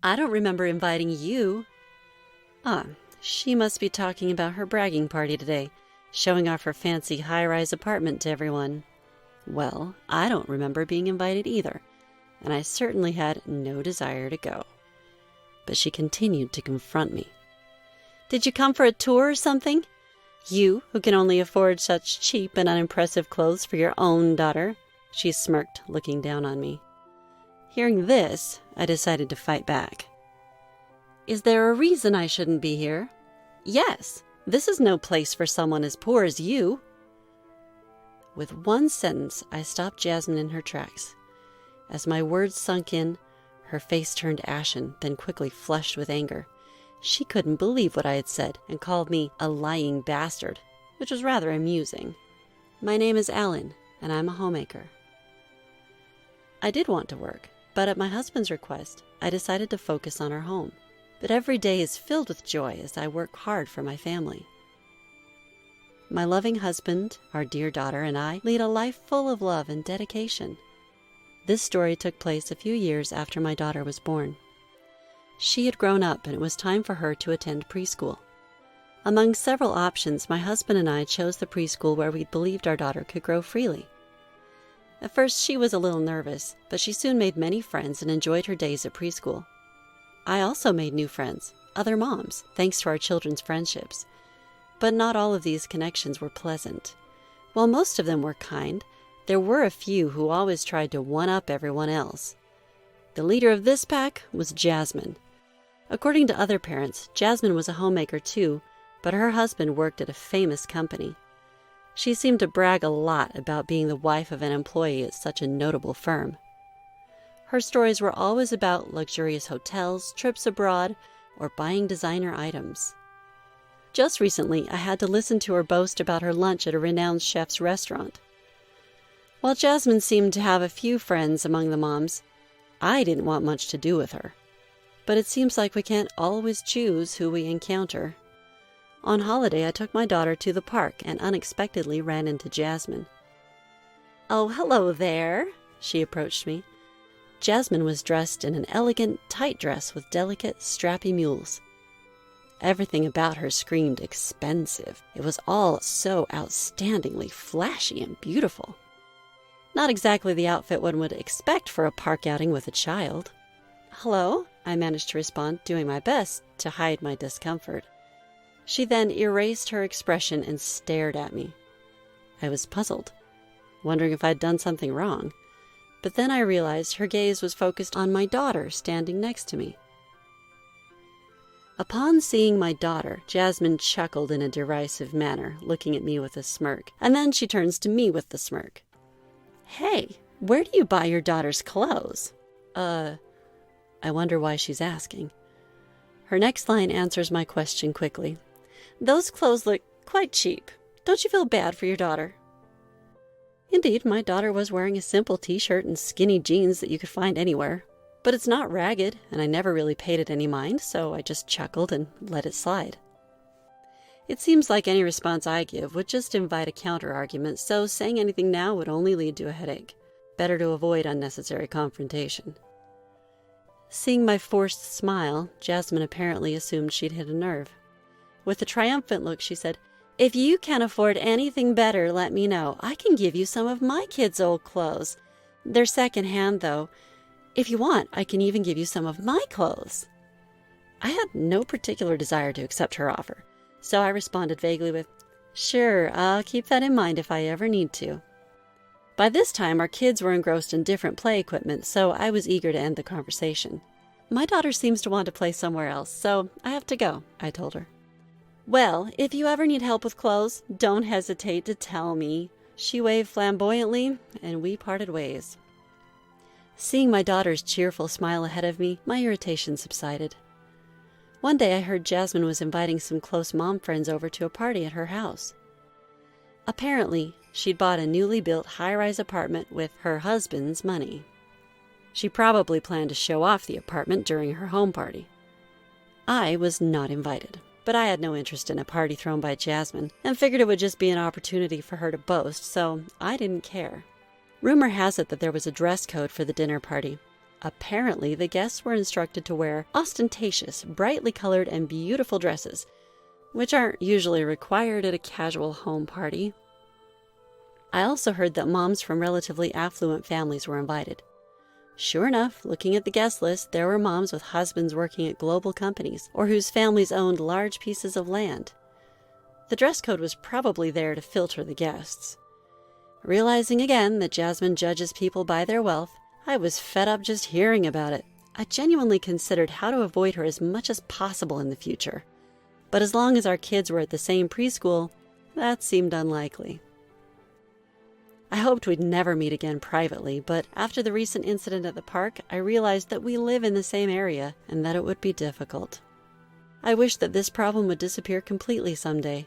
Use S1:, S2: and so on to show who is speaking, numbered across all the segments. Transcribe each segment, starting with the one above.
S1: I don't remember inviting you. Ah, she must be talking about her bragging party today, showing off her fancy high-rise apartment to everyone. Well, I don't remember being invited either, and I certainly had no desire to go. But she continued to confront me. Did you come for a tour or something? You, who can only afford such cheap and unimpressive clothes for your own daughter? She smirked, looking down on me. Hearing this, I decided to fight back. Is there a reason I shouldn't be here? Yes, this is no place for someone as poor as you. With one sentence, I stopped Jasmine in her tracks. As my words sunk in, her face turned ashen, then quickly flushed with anger. She couldn't believe what I had said and called me a lying bastard, which was rather amusing. My name is Alan, and I'm a homemaker. I did want to work, but at my husband's request, I decided to focus on our home. But every day is filled with joy as I work hard for my family. My loving husband, our dear daughter, and I lead a life full of love and dedication. This story took place a few years after my daughter was born. She had grown up, and it was time for her to attend preschool. Among several options, my husband and I chose the preschool where we believed our daughter could grow freely. At first, she was a little nervous, but she soon made many friends and enjoyed her days at preschool. I also made new friends, other moms, thanks to our children's friendships. But not all of these connections were pleasant. While most of them were kind, there were a few who always tried to one-up everyone else. The leader of this pack was Jasmine. According to other parents, Jasmine was a homemaker too, but her husband worked at a famous company. She seemed to brag a lot about being the wife of an employee at such a notable firm. Her stories were always about luxurious hotels, trips abroad, or buying designer items. Just recently, I had to listen to her boast about her lunch at a renowned chef's restaurant. While Jasmine seemed to have a few friends among the moms, I didn't want much to do with her. But it seems like we can't always choose who we encounter. On holiday, I took my daughter to the park and unexpectedly ran into Jasmine. "Oh, hello there," she approached me. Jasmine was dressed in an elegant, tight dress with delicate, strappy mules. Everything about her screamed expensive. It was all so outstandingly flashy and beautiful. Not exactly the outfit one would expect for a park outing with a child. "Hello," I managed to respond, doing my best to hide my discomfort. She then erased her expression and stared at me. I was puzzled, wondering if I'd done something wrong. But then I realized her gaze was focused on my daughter standing next to me. Upon seeing my daughter, Jasmine chuckled in a derisive manner, looking at me with a smirk, and then she turns to me with the smirk. "Hey, where do you buy your daughter's clothes?" I wonder why she's asking. Her next line answers my question quickly. "Those clothes look quite cheap. Don't you feel bad for your daughter?" Indeed, my daughter was wearing a simple t-shirt and skinny jeans that you could find anywhere. But it's not ragged, and I never really paid it any mind, so I just chuckled and let it slide. It seems like any response I give would just invite a counter-argument, so saying anything now would only lead to a headache. Better to avoid unnecessary confrontation. Seeing my forced smile, Jasmine apparently assumed she'd hit a nerve. With a triumphant look, she said, "If you can't afford anything better, let me know. I can give you some of my kids' old clothes. They're second-hand, though. If you want, I can even give you some of my clothes." I had no particular desire to accept her offer, so I responded vaguely with, "Sure, I'll keep that in mind if I ever need to." By this time, our kids were engrossed in different play equipment, so I was eager to end the conversation. "My daughter seems to want to play somewhere else, so I have to go," I told her. "Well, if you ever need help with clothes, don't hesitate to tell me." She waved flamboyantly, and we parted ways. Seeing my daughter's cheerful smile ahead of me, my irritation subsided. One day I heard Jasmine was inviting some close mom friends over to a party at her house. Apparently, she'd bought a newly built high-rise apartment with her husband's money. She probably planned to show off the apartment during her home party. I was not invited, but I had no interest in a party thrown by Jasmine and figured it would just be an opportunity for her to boast, so I didn't care. Rumor has it that there was a dress code for the dinner party. Apparently, the guests were instructed to wear ostentatious, brightly colored, and beautiful dresses, which aren't usually required at a casual home party. I also heard that moms from relatively affluent families were invited. Sure enough, looking at the guest list, there were moms with husbands working at global companies or whose families owned large pieces of land. The dress code was probably there to filter the guests. Realizing again that Jasmine judges people by their wealth, I was fed up just hearing about it. I genuinely considered how to avoid her as much as possible in the future. But as long as our kids were at the same preschool, that seemed unlikely. I hoped we'd never meet again privately, but after the recent incident at the park, I realized that we live in the same area and that it would be difficult. I wished that this problem would disappear completely someday.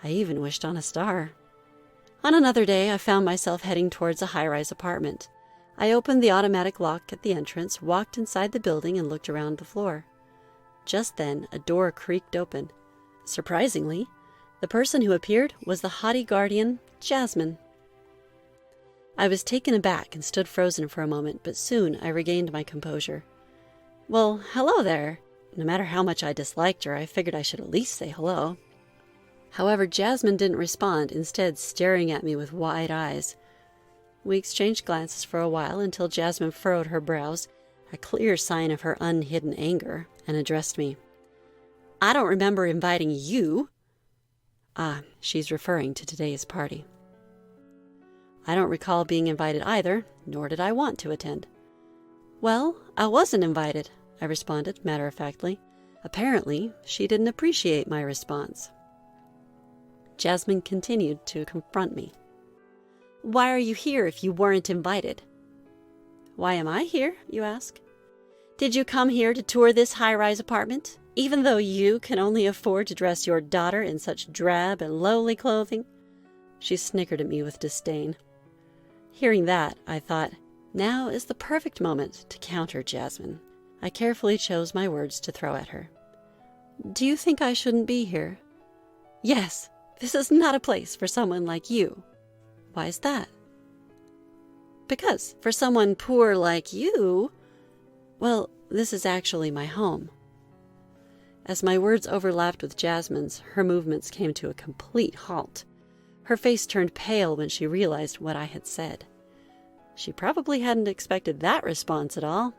S1: I even wished on a star. On another day, I found myself heading towards a high-rise apartment. I opened the automatic lock at the entrance, walked inside the building, and looked around the floor. Just then, a door creaked open. Surprisingly, the person who appeared was the haughty guardian, Jasmine. I was taken aback and stood frozen for a moment, but soon I regained my composure. Well, hello there. No matter how much I disliked her, I figured I should at least say hello. However, Jasmine didn't respond, instead staring at me with wide eyes. We exchanged glances for a while until Jasmine furrowed her brows, a clear sign of her unhidden anger, and addressed me. I don't remember inviting you. Ah, she's referring to today's party. I don't recall being invited either, nor did I want to attend. Well, I wasn't invited, I responded matter-of-factly. Apparently, she didn't appreciate my response. Jasmine continued to confront me. Why are you here if you weren't invited? Why am I here, you ask? Did you come here to tour this high-rise apartment, even though you can only afford to dress your daughter in such drab and lowly clothing? She snickered at me with disdain. Hearing that, I thought, now is the perfect moment to counter Jasmine. I carefully chose my words to throw at her. Do you think I shouldn't be here? Yes, this is not a place for someone like you. Why is that? Because for someone poor like you, well, this is actually my home. As my words overlapped with Jasmine's, her movements came to a complete halt. Her face turned pale when she realized what I had said. She probably hadn't expected that response at all.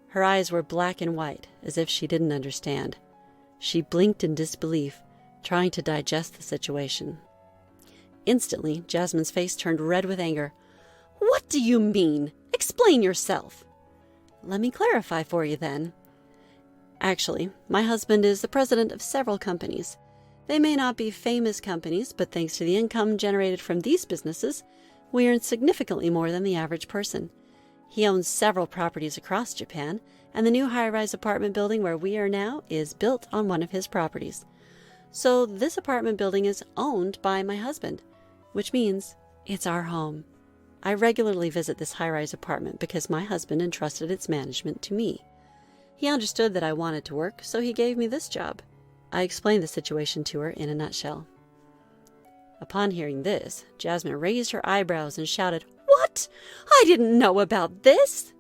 S1: Her eyes were black and white, as if she didn't understand. She blinked in disbelief, trying to digest the situation. Instantly, Jasmine's face turned red with anger. What do you mean? Explain yourself. Let me clarify for you then. Actually, my husband is the president of several companies. They may not be famous companies, but thanks to the income generated from these businesses, we earn significantly more than the average person. He owns several properties across Japan, and the new high-rise apartment building where we are now is built on one of his properties. So this apartment building is owned by my husband, which means it's our home. I regularly visit this high-rise apartment because my husband entrusted its management to me. He understood that I wanted to work, so he gave me this job. I explained the situation to her in a nutshell. Upon hearing this, Jasmine raised her eyebrows and shouted, What? I didn't know about this!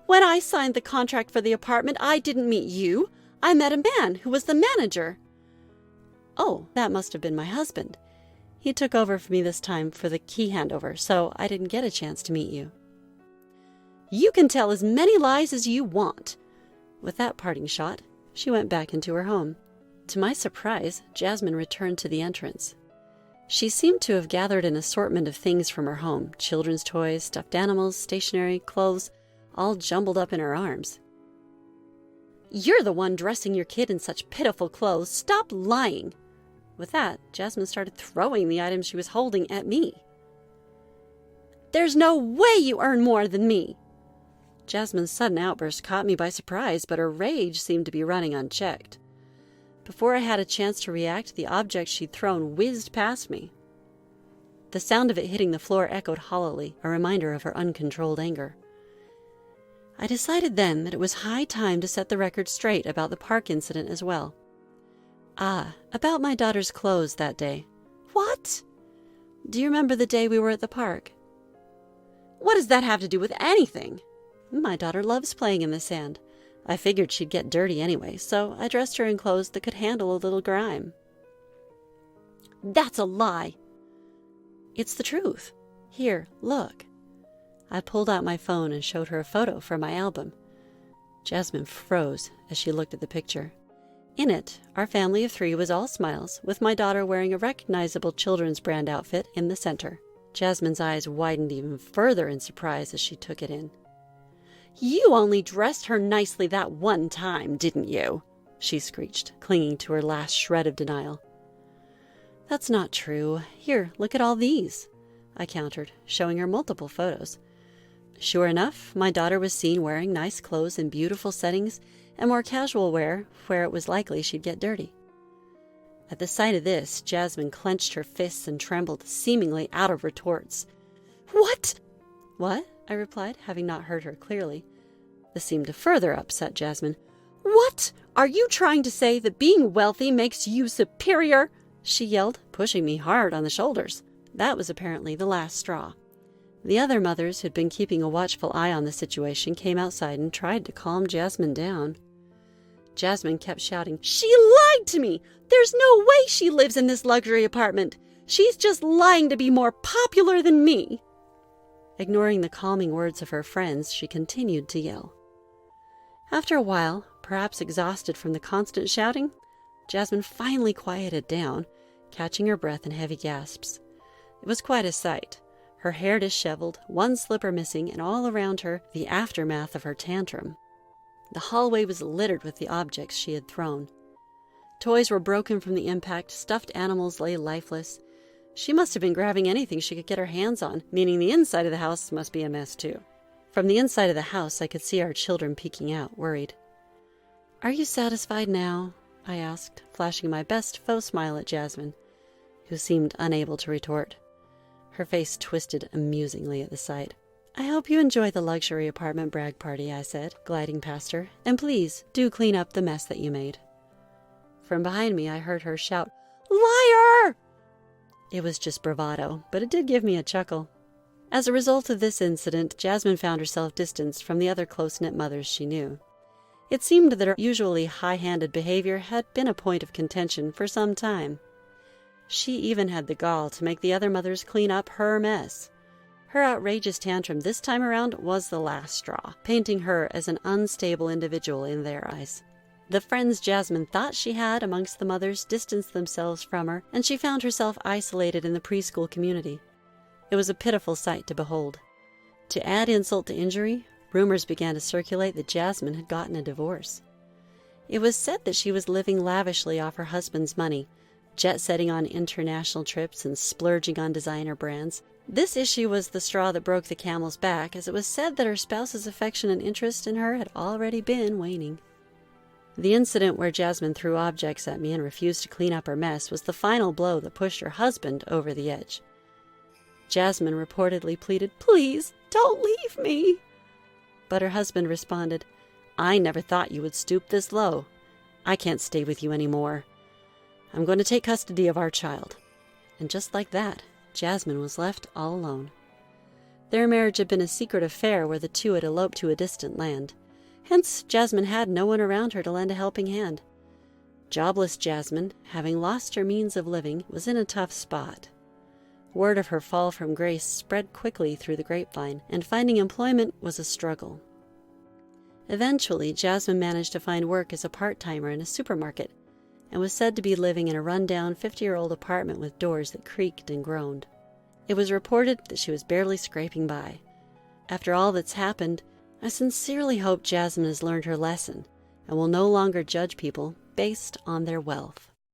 S1: When I signed the contract for the apartment, I didn't meet you. I met a man who was the manager. Oh, that must have been my husband. He took over for me this time for the key handover, so I didn't get a chance to meet you. You can tell as many lies as you want. With that parting shot, she went back into her home. To my surprise, Jasmine returned to the entrance. She seemed to have gathered an assortment of things from her home, children's toys, stuffed animals, stationery, clothes, all jumbled up in her arms. You're the one dressing your kid in such pitiful clothes. Stop lying. With that, Jasmine started throwing the items she was holding at me. There's no way you earn more than me. Jasmine's sudden outburst caught me by surprise, but her rage seemed to be running unchecked. Before I had a chance to react, the object she'd thrown whizzed past me. The sound of it hitting the floor echoed hollowly, a reminder of her uncontrolled anger. I decided then that it was high time to set the record straight about the park incident as well. About my daughter's clothes that day. What? Do you remember the day we were at the park? What does that have to do with anything? My daughter loves playing in the sand. I figured she'd get dirty anyway, so I dressed her in clothes that could handle a little grime." "That's a lie." "It's the truth. Here, look." I pulled out my phone and showed her a photo from my album. Jasmine froze as she looked at the picture. In it, our family of 3 was all smiles, with my daughter wearing a recognizable children's brand outfit in the center. Jasmine's eyes widened even further in surprise as she took it in. "You only dressed her nicely that one time, didn't you?" she screeched, clinging to her last shred of denial. "That's not true. Here, look at all these," I countered, showing her multiple photos. Sure enough, my daughter was seen wearing nice clothes in beautiful settings and more casual wear where it was likely she'd get dirty. At the sight of this, Jasmine clenched her fists and trembled, seemingly out of retorts. "What?" "What?" I replied, having not heard her clearly. This seemed to further upset Jasmine. "What? Are you trying to say that being wealthy makes you superior?" she yelled, pushing me hard on the shoulders. That was apparently the last straw. The other mothers who'd been keeping a watchful eye on the situation came outside and tried to calm Jasmine down. Jasmine kept shouting, "She lied to me! There's no way she lives in this luxury apartment! She's just lying to be more popular than me!" Ignoring the calming words of her friends, she continued to yell. After a while, perhaps exhausted from the constant shouting, Jasmine finally quieted down, catching her breath in heavy gasps. It was quite a sight. Her hair disheveled, one slipper missing, and all around her, the aftermath of her tantrum. The hallway was littered with the objects she had thrown. Toys were broken from the impact, stuffed animals lay lifeless. She must have been grabbing anything she could get her hands on, meaning the inside of the house must be a mess too. From the inside of the house, I could see our children peeking out, worried. "Are you satisfied now?" I asked, flashing my best faux smile at Jasmine, who seemed unable to retort. Her face twisted amusingly at the sight. "I hope you enjoy the luxury apartment brag party," I said, gliding past her. "And please, do clean up the mess that you made." From behind me, I heard her shout, "Liar!" It was just bravado, but it did give me a chuckle. As a result of this incident, Jasmine found herself distanced from the other close-knit mothers she knew. It seemed that her usually high-handed behavior had been a point of contention for some time. She even had the gall to make the other mothers clean up her mess. Her outrageous tantrum this time around was the last straw, painting her as an unstable individual in their eyes. The friends Jasmine thought she had amongst the mothers distanced themselves from her, and she found herself isolated in the preschool community. It was a pitiful sight to behold. To add insult to injury, rumors began to circulate that Jasmine had gotten a divorce. It was said that she was living lavishly off her husband's money, jet-setting on international trips and splurging on designer brands. This issue was the straw that broke the camel's back, as it was said that her spouse's affection and interest in her had already been waning. The incident where Jasmine threw objects at me and refused to clean up her mess was the final blow that pushed her husband over the edge. Jasmine reportedly pleaded, "Please, don't leave me." But her husband responded, "I never thought you would stoop this low. I can't stay with you anymore. I'm going to take custody of our child." And just like that, Jasmine was left all alone. Their marriage had been a secret affair where the two had eloped to a distant land. Hence, Jasmine had no one around her to lend a helping hand. Jobless Jasmine, having lost her means of living, was in a tough spot. Word of her fall from grace spread quickly through the grapevine, and finding employment was a struggle. Eventually, Jasmine managed to find work as a part-timer in a supermarket, and was said to be living in a run-down 50-year-old apartment with doors that creaked and groaned. It was reported that she was barely scraping by. After all that's happened, I sincerely hope Jasmine has learned her lesson and will no longer judge people based on their wealth.